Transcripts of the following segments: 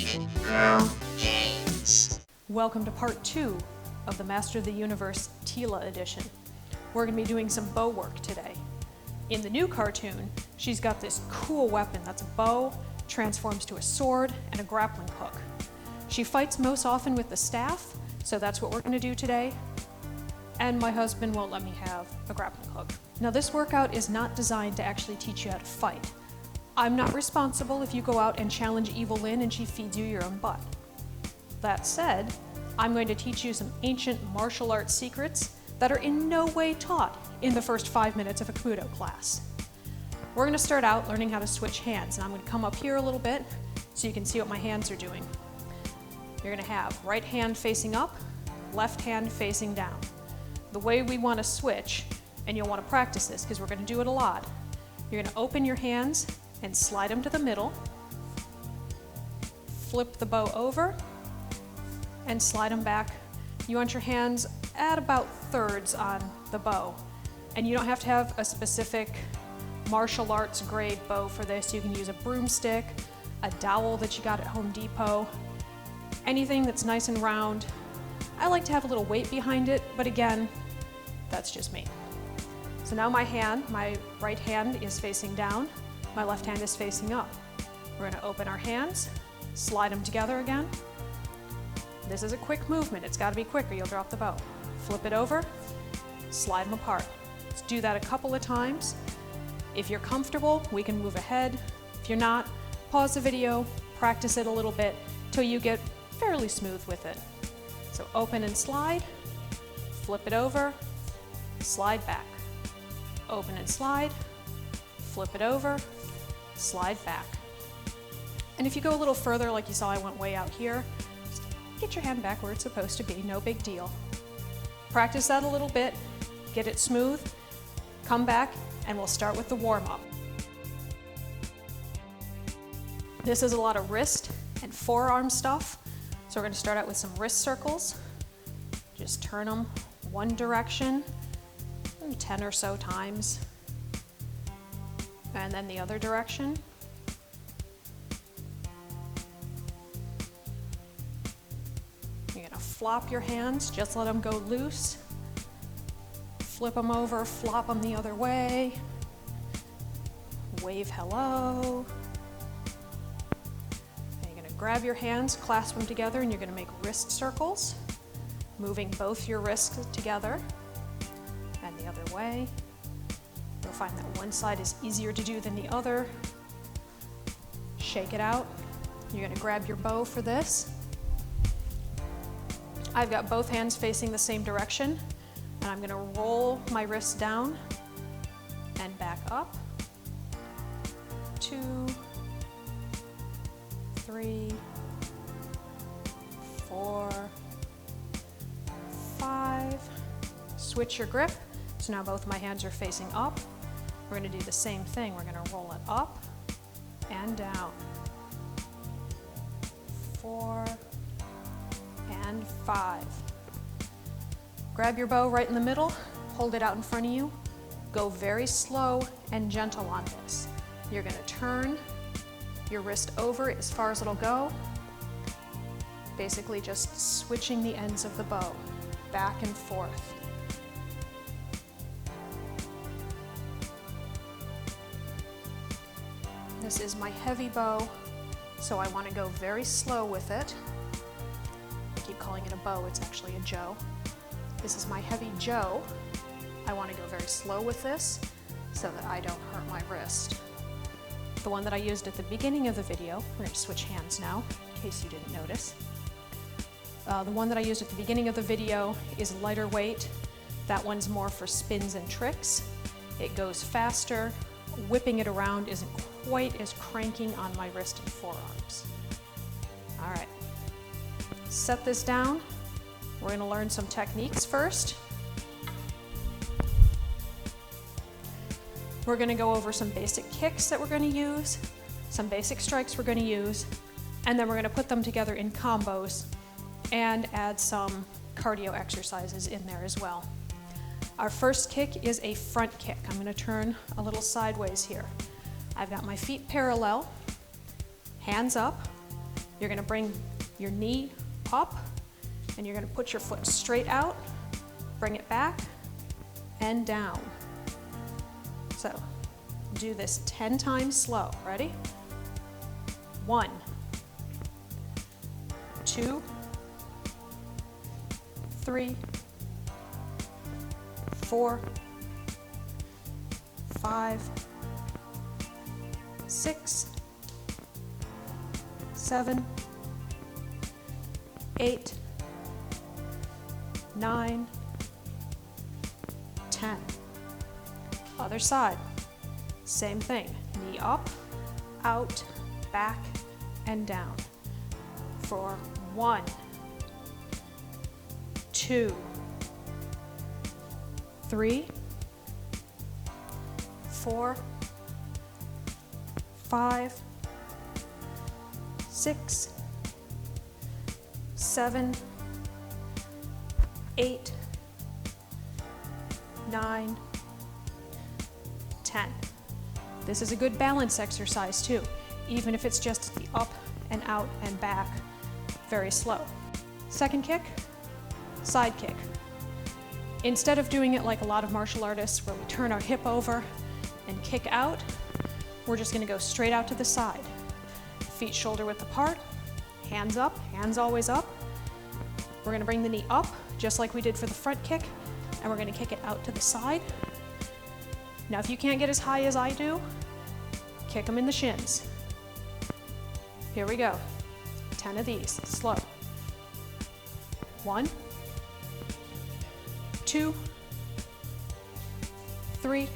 Even Girl Games. Welcome to part 2 of the Master of the Universe Teela edition. We're going to be doing some bow work today. In the new cartoon, she's got this cool weapon that's a bow, transforms to a sword, and a grappling hook. She fights most often with the staff, so that's what we're going to do today. And my husband won't let me have a grappling hook. Now this workout is not designed to actually teach you how to fight. I'm not responsible if you go out and challenge Evil Lynn and she feeds you your own butt. That said, I'm going to teach you some ancient martial arts secrets that are in no way taught in the first 5 minutes of a Kobudo class. We're going to start out learning how to switch hands, and I'm going to come up here a little bit so you can see what my hands are doing. You're going to have right hand facing up, left hand facing down. The way we want to switch, and you'll want to practice this because we're going to do it a lot, you're going to open your hands and slide them to the middle, flip the bow over, and slide them back. You want your hands at about thirds on the bow. And you don't have to have a specific martial arts grade bow for this. You can use a broomstick, a dowel that you got at Home Depot, anything that's nice and round. I like to have a little weight behind it, but again, that's just me. So now my right hand is facing down, my left hand is facing up. We're going to open our hands, slide them together again. This is a quick movement. It's got to be quick or you'll drop the bow. Flip it over, slide them apart. Let's do that a couple of times. If you're comfortable, we can move ahead. If you're not, pause the video, practice it a little bit till you get fairly smooth with it. So open and slide, flip it over, slide back. Open and slide, flip it over, slide back. And if you go a little further, like you saw I went way out here, just get your hand back where it's supposed to be, no big deal. Practice that a little bit, get it smooth, come back, and we'll start with the warm-up. This is a lot of wrist and forearm stuff, so we're going to start out with some wrist circles. Just turn them one direction, 10 or so times, and then the other direction. You're going to flop your hands, just let them go loose. Flip them over, flop them the other way. Wave hello. And you're going to grab your hands, clasp them together, and you're going to make wrist circles, moving both your wrists together and the other way. You'll find that one side is easier to do than the other. Shake it out. You're going to grab your bow for this. I've got both hands facing the same direction, and I'm going to roll my wrists down and back up. 2, 3, 4, 5. Switch your grip. So now both my hands are facing up. We're going to do the same thing. We're going to roll it up and down. 4 and 5. Grab your bow right in the middle, hold it out in front of you. Go very slow and gentle on this. You're going to turn your wrist over as far as it'll go. Basically just switching the ends of the bow back and forth. This is my heavy bow, so I want to go very slow with it. I keep calling it a bow, it's actually a joe. This is my heavy joe. I want to go very slow with this so that I don't hurt my wrist. The one that I used at the beginning of the video, we're going to switch hands now, in case you didn't notice. The one that I used at the beginning of the video is lighter weight. That one's more for spins and tricks. It goes faster. Whipping it around isn't quite as cranking on my wrist and forearms. All right, set this down. We're going to learn some techniques first. We're going to go over some basic kicks that we're going to use, some basic strikes we're going to use, and then we're going to put them together in combos and add some cardio exercises in there as well. Our first kick is a front kick. I'm going to turn a little sideways here. I've got my feet parallel, hands up, You're gonna bring your knee up, and you're gonna put your foot straight out, bring it back, and down. So, do this 10 times slow. Ready? 1, 2, 3, 4, 5, 6, 7, 8, 9, 10. Other side. Same thing. Knee up, out, back, and down. For 1, 2, 3, 4, 5, 6, 7, 8, 9, 10. This is a good balance exercise too, even if it's just the up and out and back, very slow. Second kick, side kick. Instead of doing it like a lot of martial artists where we turn our hip over and kick out, we're just gonna go straight out to the side. Feet shoulder width apart, hands up, hands always up. We're gonna bring the knee up, just like we did for the front kick, and we're gonna kick it out to the side. Now, if you can't get as high as I do, kick them in the shins. Here we go. 10 of these, slow. 1, 2, 3,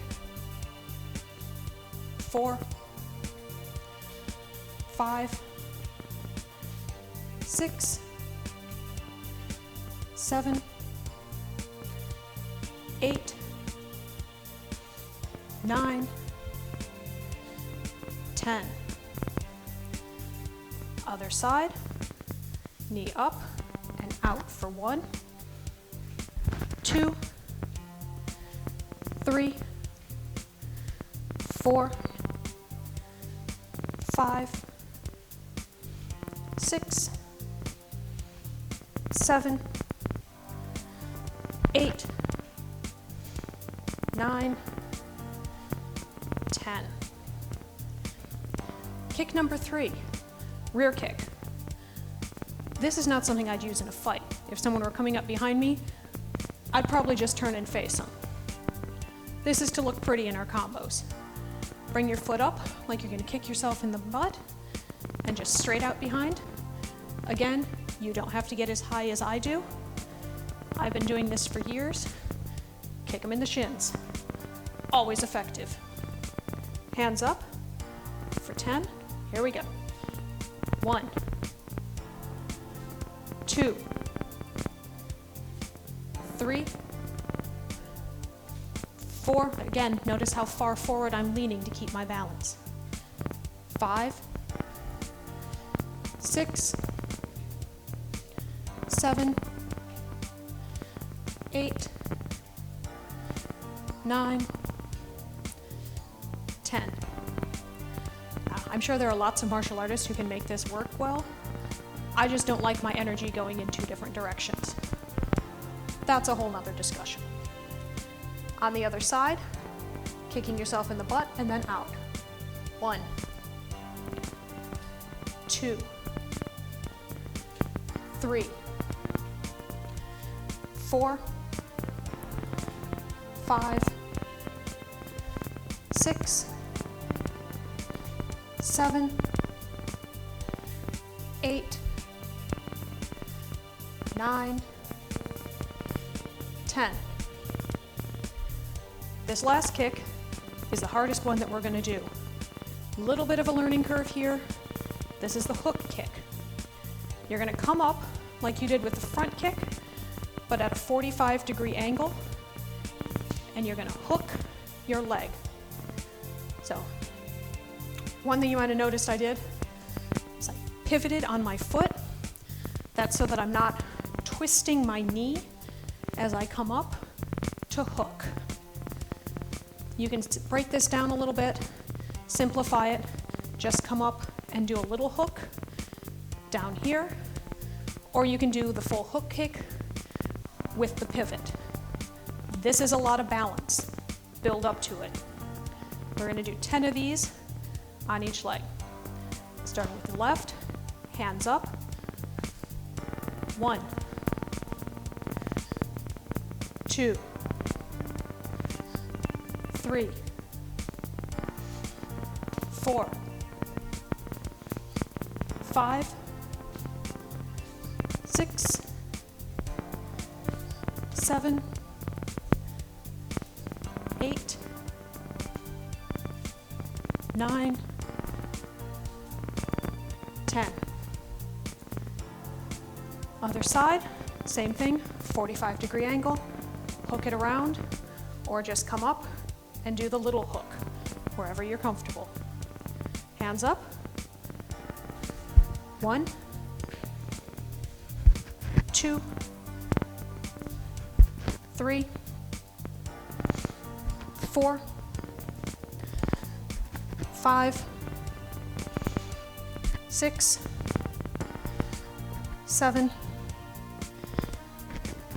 4, 5, 6, 7, 8, 9, 10. Other side, knee up and out for 1, 2, 3, 4, 5, 6, 7, 8, 9, 10. Kick number 3, rear kick. This is not something I'd use in a fight. If someone were coming up behind me, I'd probably just turn and face them. This is to look pretty in our combos. Bring your foot up like you're gonna kick yourself in the butt and just straight out behind. Again, you don't have to get as high as I do. I've been doing this for years. Kick them in the shins. Always effective. Hands up for 10. Here we go. 1, 2, 3, 4. Again, notice how far forward I'm leaning to keep my balance. 5, 6, 7, 8, 9, 10. I'm sure there are lots of martial artists who can make this work well. I just don't like my energy going in 2 different directions. That's a whole nother discussion. On the other side, kicking yourself in the butt and then out. 1, 2, 3, 4, 5, 6, 7, 8, 9, 10. This last kick is the hardest one that we're going to do. A little bit of a learning curve here. This is the hook kick. You're going to come up like you did with the front kick, but at a 45-degree angle, and you're going to hook your leg. So, one thing you might have noticed I did is I pivoted on my foot. That's so that I'm not twisting my knee as I come up to hook. You can break this down a little bit, simplify it, just come up and do a little hook, down here, or you can do the full hook kick with the pivot. This is a lot of balance. Build up to it. We're going to do 10 of these on each leg. Starting with the left, hands up. 1, 2, 3, 4, 5, 6, 7, 8, 9, 10. Other side, same thing, 45-degree angle, hook it around, or just come up and do the little hook, wherever you're comfortable. Hands up. 1, 2, 3, 4, 5, 6, 7,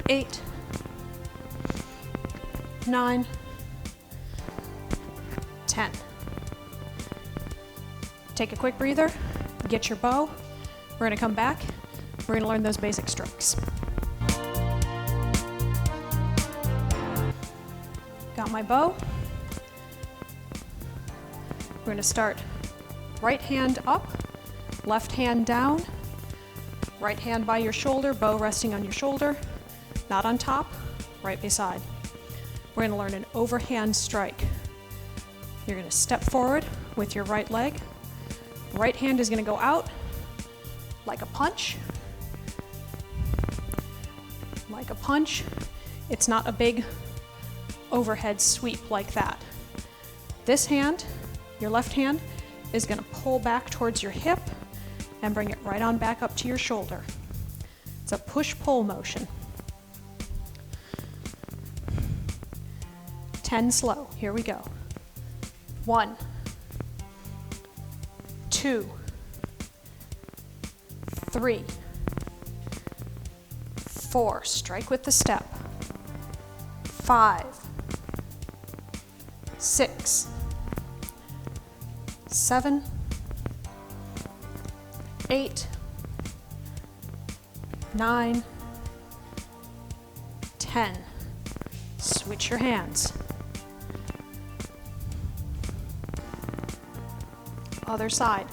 8, 9, 10. Take a quick breather, get your bow. We're going to come back. We're going to learn those basic strokes. Got my bow. We're going to start right hand up, left hand down, right hand by your shoulder, bow resting on your shoulder, not on top, right beside. We're going to learn an overhand strike. You're going to step forward with your right leg. Right hand is going to go out like a punch. Like a punch. It's not a big overhead sweep like that. This hand, your left hand, is going to pull back towards your hip and bring it right on back up to your shoulder. It's a push-pull motion. 10 slow. Here we go. 1, 2, 3, 4. Strike with the step. 5, 6, 7, 8, 9, 10. Switch your hands. Other side.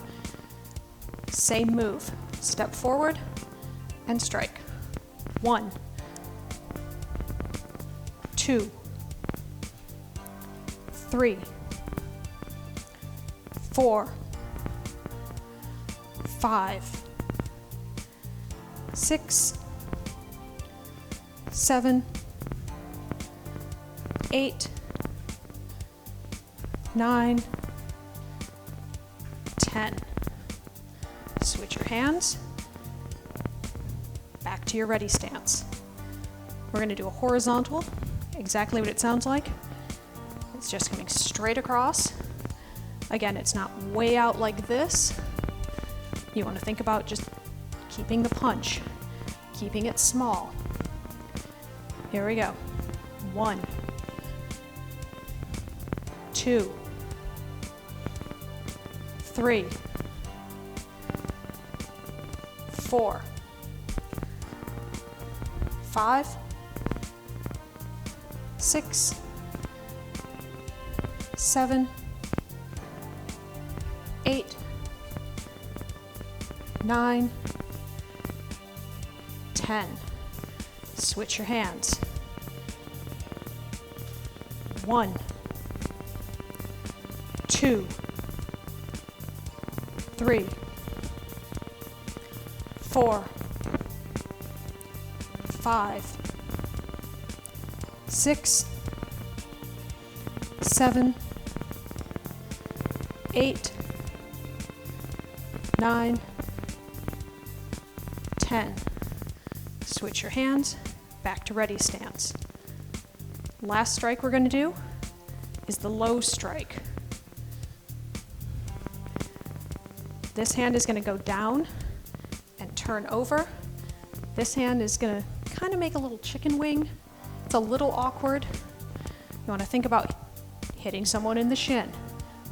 Same move. Step forward and strike. 1, 2, 3, 4, 5, 6, 7, 8, 9, 10. Switch your hands. Back to your ready stance. We're going to do a horizontal, exactly what it sounds like. It's just coming straight across. Again, it's not way out like this. You want to think about just keeping the punch, keeping it small. Here we go. 1, 2, 3, 4, 5, 6, 7, 8, 9, 10. Switch your hands. 1, 2, 3, 4, 5, 6, 7, 8, 9, 10. Switch your hands, back to ready stance. Last strike we're going to do is the low strike. This hand is going to go down turn over. This hand is gonna kind of make a little chicken wing. It's a little awkward. You wanna think about hitting someone in the shin.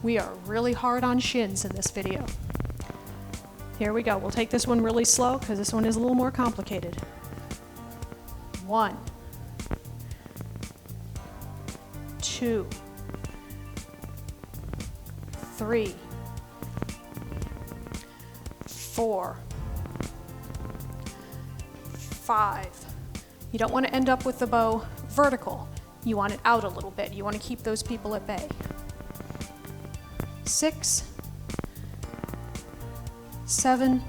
We are really hard on shins in this video. Here we go. We'll take this one really slow because this one is a little more complicated. 1, 2, 3, 4, 5. You don't want to end up with the bow vertical. You want it out a little bit. You want to keep those people at bay. 6, 7,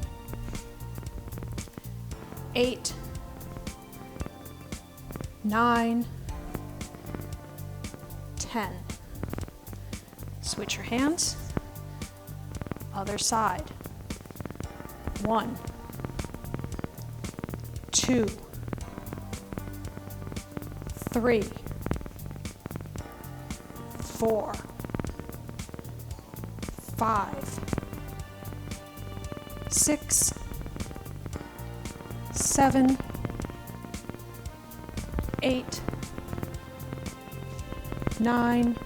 8, 9, 10. Switch your hands. Other side. 1, 2, 3, 4, 5, 6, 7, 8, 9,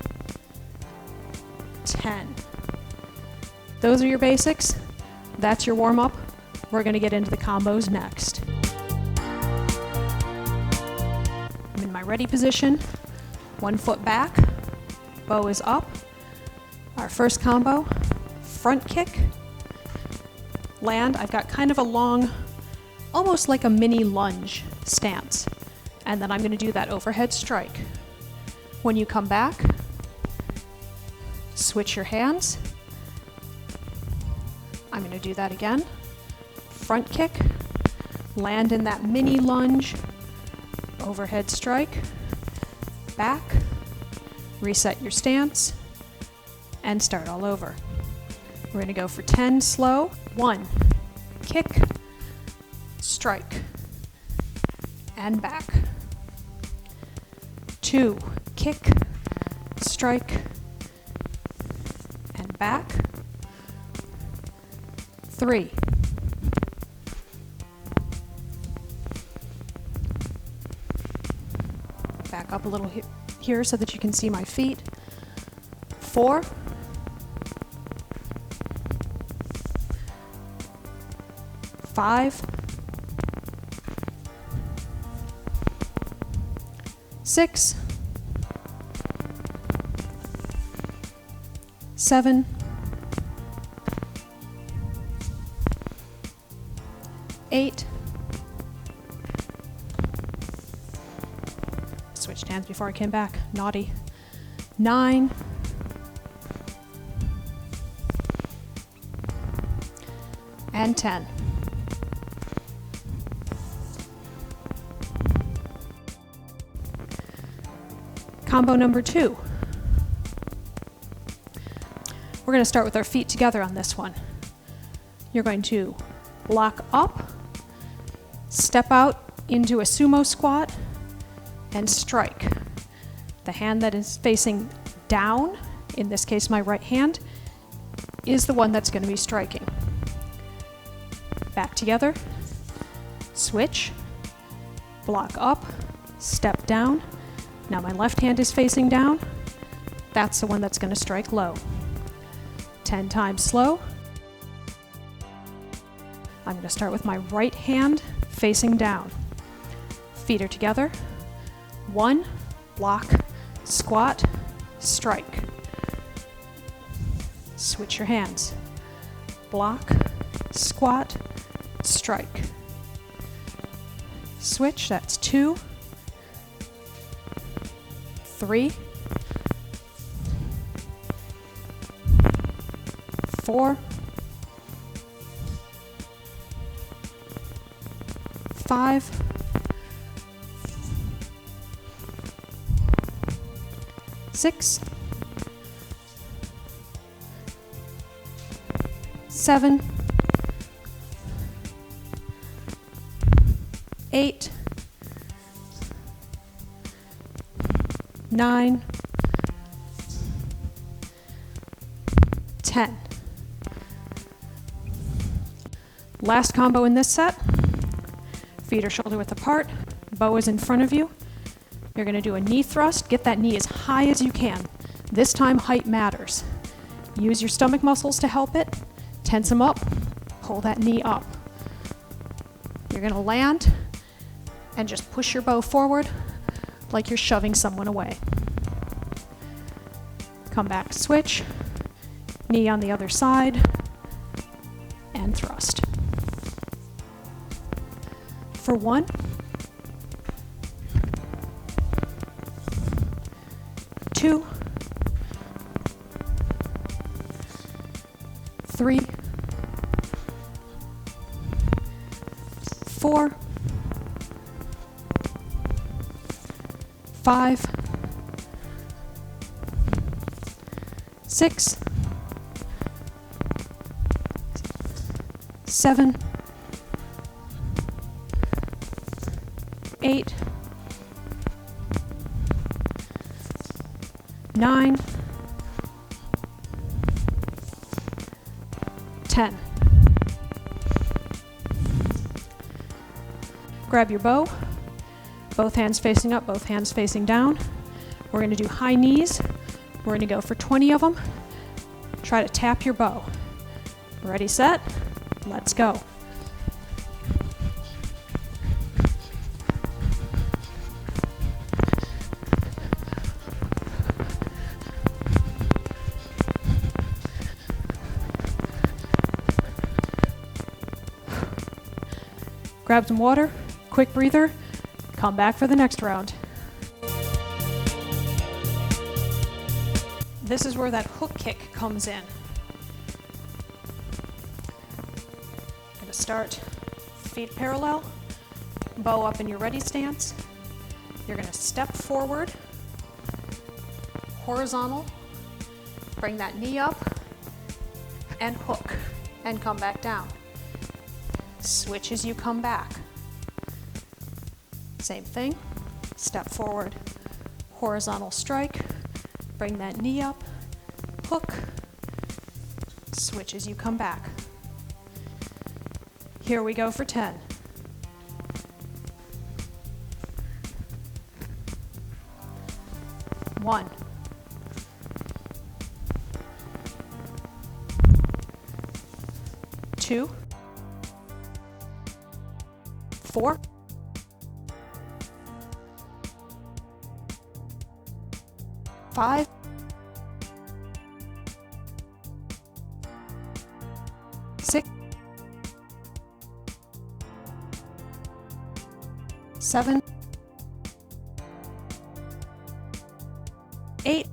10. Those are your basics. That's your warm-up. We're going to get into the combos next. I'm in my ready position. 1 foot back. Bow is up. Our first combo, front kick. Land. I've got kind of a long, almost like a mini lunge stance. And then I'm going to do that overhead strike. When you come back, switch your hands. I'm going to do that again. Front kick, land in that mini lunge, overhead strike, back, reset your stance, and start all over. We're going to go for 10 slow. 1, kick, strike, and back. 2, kick, strike, and back. 3, back up a little here so that you can see my feet. 4, 5, 6, 7, 8. Switched hands before I came back. Naughty. 9. 10. Combo number 2. We're going to start with our feet together on this one. You're going to lock up, step out into a sumo squat, and strike. The hand that is facing down, in this case my right hand, is the one that's going to be striking. Back together, switch, block up, step down. Now my left hand is facing down. That's the one that's going to strike low. 10 times slow. I'm going to start with my right hand facing down. Feet are together. 1, block, squat, strike. Switch your hands. Block, squat, strike. Switch, that's 2, 3, 4, 5, 6, 7, 8, 9, 10. Last combo in this set. Feet are shoulder width apart. Bow is in front of you. You're going to do a knee thrust. Get that knee as high as you can. This time, height matters. Use your stomach muscles to help it. Tense them up. Pull that knee up. You're going to land and just push your bow forward like you're shoving someone away. Come back, switch. Knee on the other side. And thrust. For 1, 2, 3, 4, 5, 6, 7, 8, 9, 10. Grab your bow, both hands facing up, both hands facing down. We're going to do high knees. We're going to go for 20 of them. Try to tap your bow. Ready, set, let's go. Grab some water, quick breather, come back for the next round. This is where that hook kick comes in. Going to start feet parallel, bow up in your ready stance. You're going to step forward, horizontal, bring that knee up, and hook, and come back down. Switch as you come back. Same thing, step forward, horizontal strike, bring that knee up, hook, switch as you come back. Here we go for 10. One, 2, 4, 5, 6, 7, 8,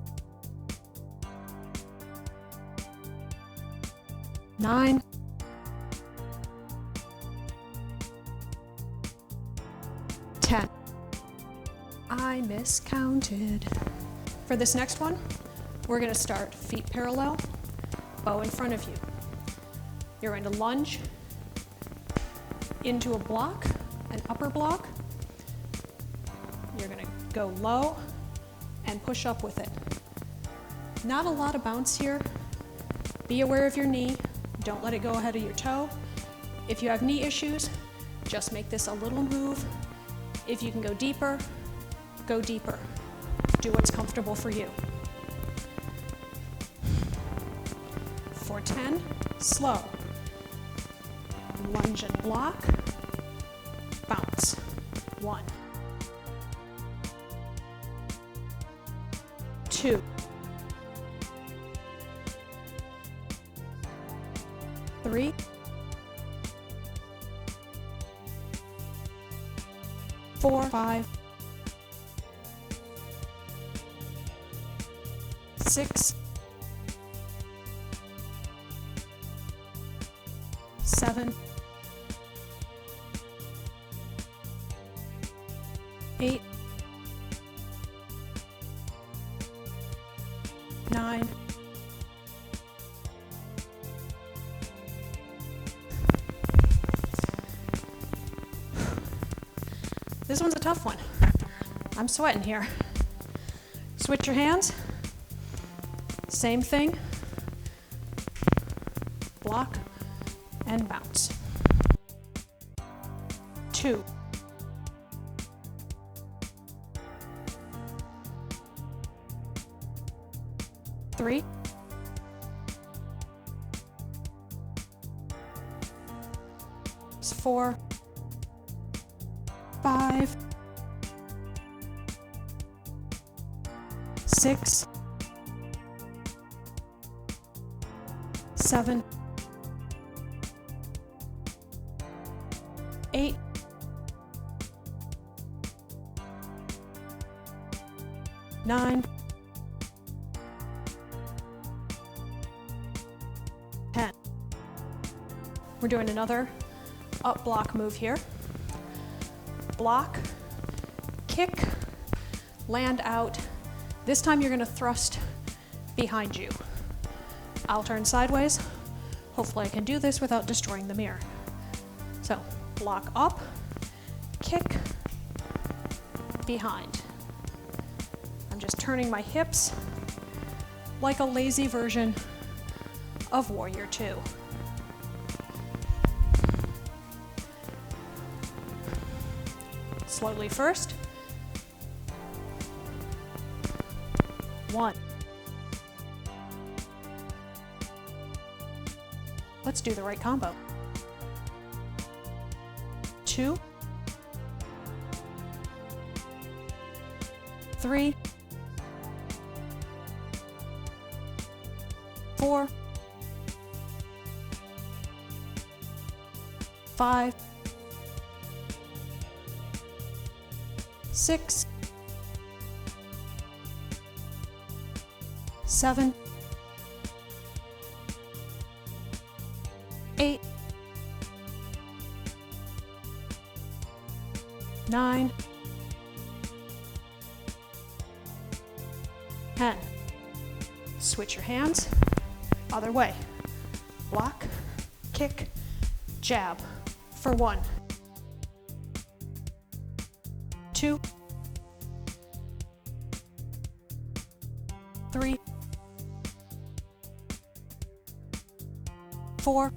9, 10. I miscounted. For this next one, we're going to start feet parallel, bow in front of you. You're going to lunge into a block, an upper block. You're going to go low and push up with it. Not a lot of bounce here. Be aware of your knee. Don't let it go ahead of your toe. If you have knee issues, just make this a little move. If you can go deeper, go deeper. Do what's comfortable for you. For 10, slow. Lunge and block, bounce. 1, 2, 3, 4, 5, 6, 7, 8, 9, 10. This one's a tough one. I'm sweating here. Switch your hands. Same thing. Block and bounce. 2, 3, 4, 5, 6, 7, 8, 9, 10. We're doing another up block move here. Block, kick, land out. This time you're going to thrust behind you. I'll turn sideways. Hopefully I can do this without destroying the mirror. So block up, kick, behind. I'm just turning my hips like a lazy version of Warrior 2. Slowly first. 1. Let's do the right combo. 2, 3, 4, 5, 6, 7, 8, 9, 10. Switch your hands, other way. Block, kick, jab for 1, 2, 3, 4,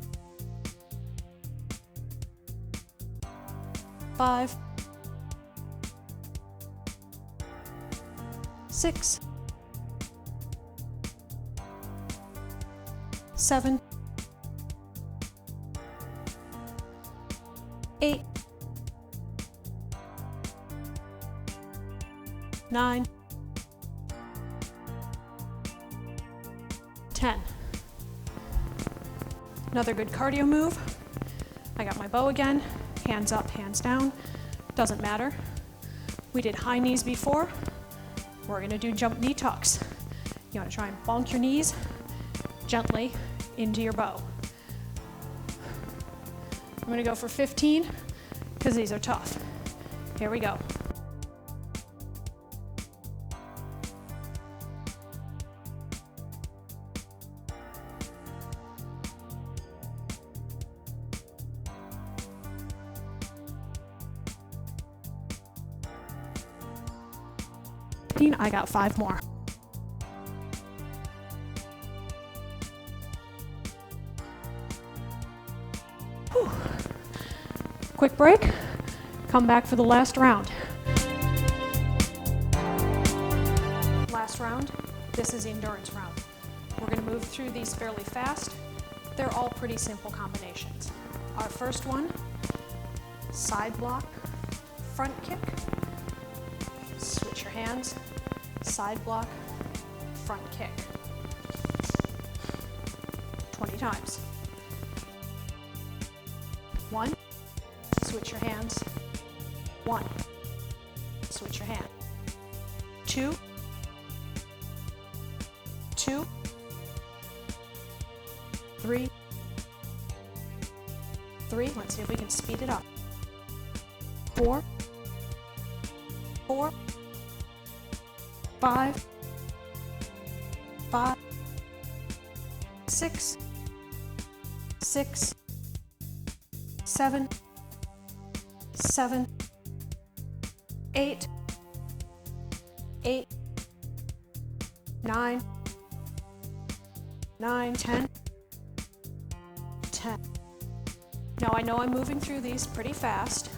5, 6, 7, 8, 9, 10. Another good cardio move. I got my bow again, hands up, hands down, doesn't matter. We did high knees before. We're gonna do jump knee tucks. You wanna try and bonk your knees gently into your bow. I'm gonna go for 15 because these are tough. Here we go. I got 5 more. Whew. Quick break, come back for the last round. Last round, this is the endurance round. We're gonna move through these fairly fast. They're all pretty simple combinations. Our first one, side block, front kick, switch your hands, side block, front kick. 20 times. 1, switch your hands. 1, switch your hand. 2, 2, 3, 3. Let's see if we can speed it up. 4, 4, 5, 5, 6, 6, 7, 7, 8, 8, 9, 9, 10, 10. Now I know I'm moving through these pretty fast,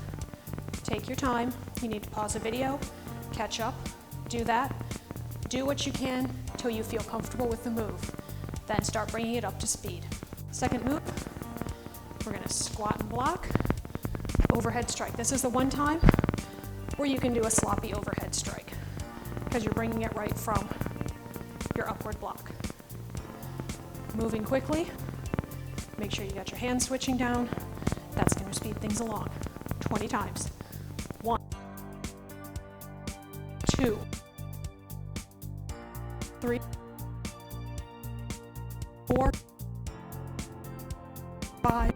Take your time. You need to pause the video, catch up, do that. Do what you can till you feel comfortable with the move. Then start bringing it up to speed. Second move, we're gonna squat and block, overhead strike. This is the one time where you can do a sloppy overhead strike because you're bringing it right from your upward block. Moving quickly, make sure you got your hands switching down. That's going to speed things along. 20 times. 1, 2, 3, 4, 5,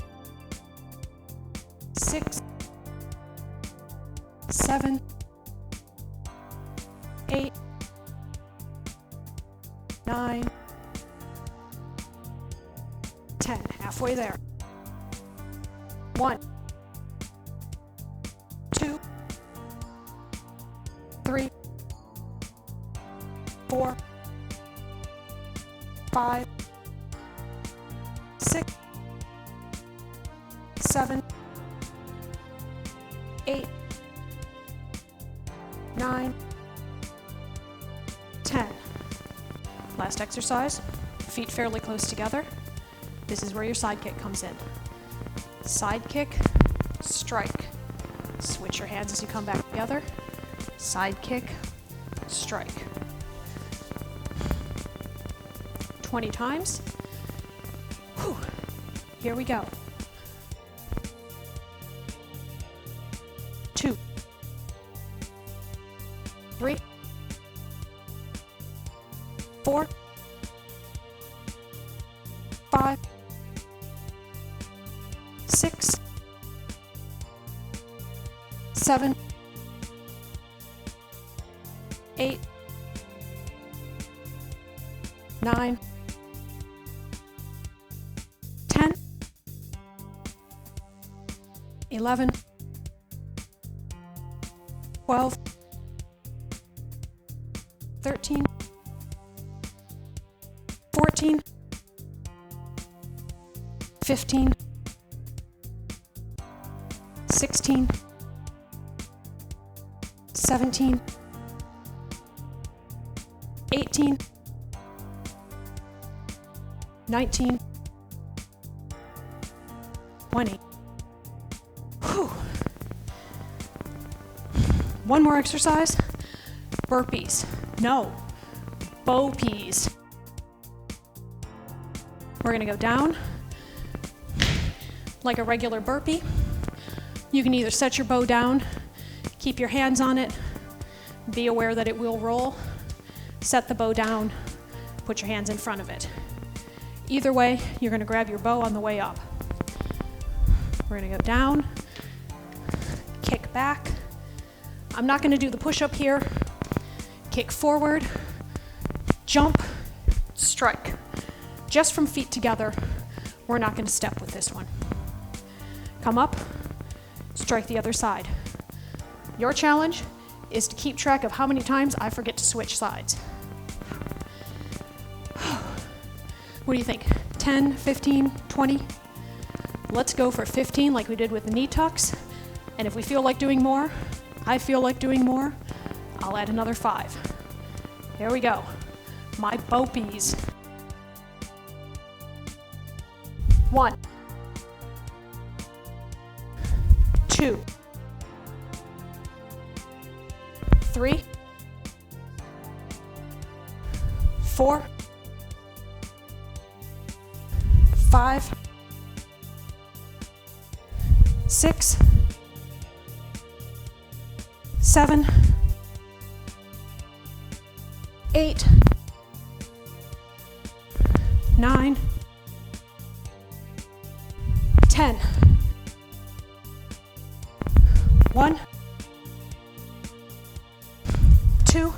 6, 7, 8, 9, 10. Halfway there. 1, 2, 3, 4, 5, 6, 7, 8, 9, 10. Last exercise, feet fairly close together. This is where your side kick comes in. Side kick, strike. Switch your hands as you come back together. Side kick, strike. 20 times. Whew. Here we go. 2, 3, 4, 5, 6, 7, 8, 9, 10, 11, 12, 13, 14, 15, 16, 17, 18, 19, 20. Whew. One more exercise. Burpees. No, bow peas. We're gonna go down like a regular burpee. You can either set your bow down, keep your hands on it, be aware that it will roll, set the bow down, put your hands in front of it. Either way, you're gonna grab your bow on the way up. We're gonna go down, kick back. I'm not gonna do the push-up here. Kick forward, jump, strike. Just from feet together. We're not gonna step with this one. Come up, strike the other side. Your challenge is to keep track of how many times I forget to switch sides. What do you think? 10, 15, 20? Let's go for 15 like we did with the knee tucks. And if we feel like doing more, I feel like doing more, I'll add another 5. Here we go. My bow peas. 1, 2, 3, 4, 5, 6, 7, 8, 9, 10. 1, 2,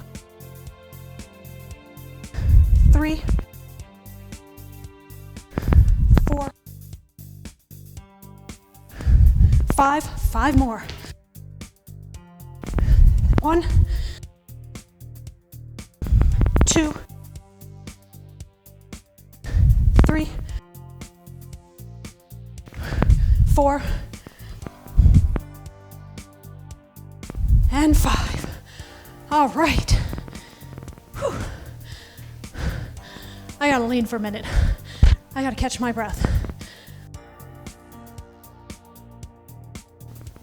3, 4, 5. 5 more. 1, 2, 3, 4, and 5. All right. Whew. I gotta lean for a minute. I gotta catch my breath.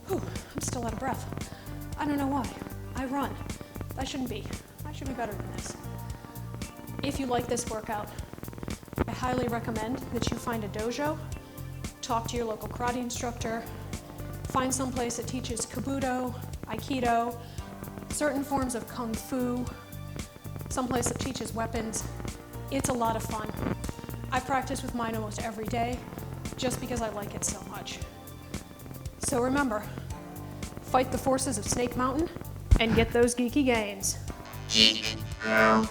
Whew, I'm still out of breath. I don't know why. I run. I shouldn't be. I should be better than this. If you like this workout, I highly recommend that you find a dojo, talk to your local karate instructor, find some place that teaches kabuto, aikido, certain forms of kung fu, some place that teaches weapons. It's a lot of fun. I practice with mine almost every day just because I like it so much. So remember, fight the forces of Snake Mountain and get those geeky gains. Geek Bro.